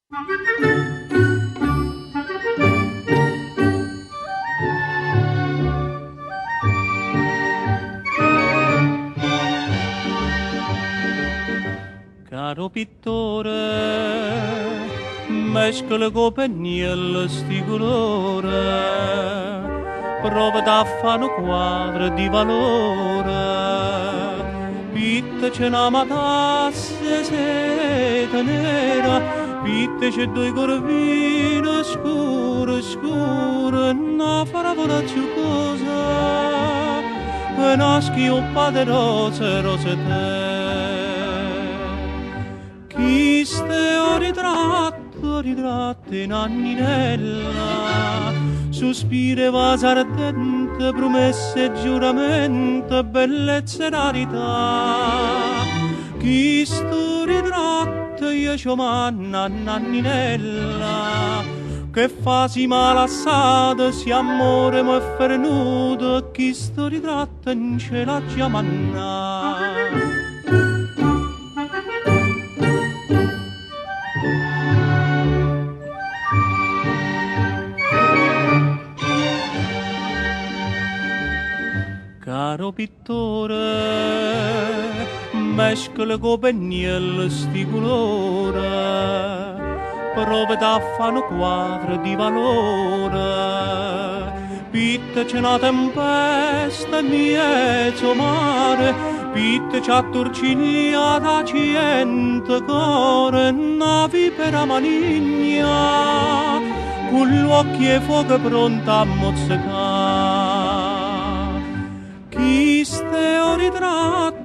Caro pittore, mescola con pennello sti colore, prova da fare un quadro di valore, pitta c'è una matassa seta nera, pitta c'è due corvine scure, scure, una farabola cosa, e naschi un pa' de rose, rose te. Chi ste o ritratto in anninella, sospire vase ardente, promesse e giuramento, bellezza e rarità. Chi sto ritratto io c'ho manna nanninella, che fa si malassata, si amore mo è fernuto, chi sto ritratto in ce l'ha già manna. Caro pittore, mescola con pennello sti colore, prova da fare un quadro di valore. Pitta c'è una tempesta in mezzo mare, pitta c'ha turcinia da cento core, navi per a manigna, con gli occhi e fuoco pronta a mozzicare. Chi ste o ritratto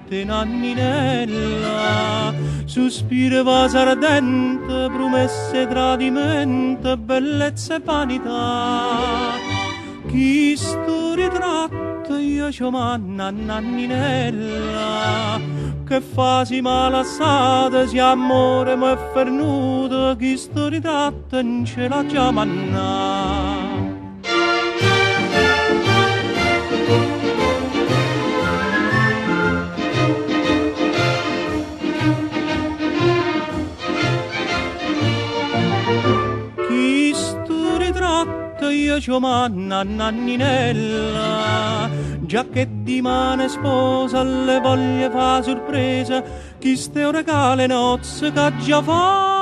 in anninella, sospire vase ardente, promesse e tradimento, bellezza e vanità. Chi sto ritratto io c'ho manna nanninella, che fa si malassata, si amore mo è fernuto, chi sto ritratto in ce l'ha già manna. Io c'ho manna nanninella, già che di mane sposa le voglie fa sorpresa, chi ste un regale nozze che già fa.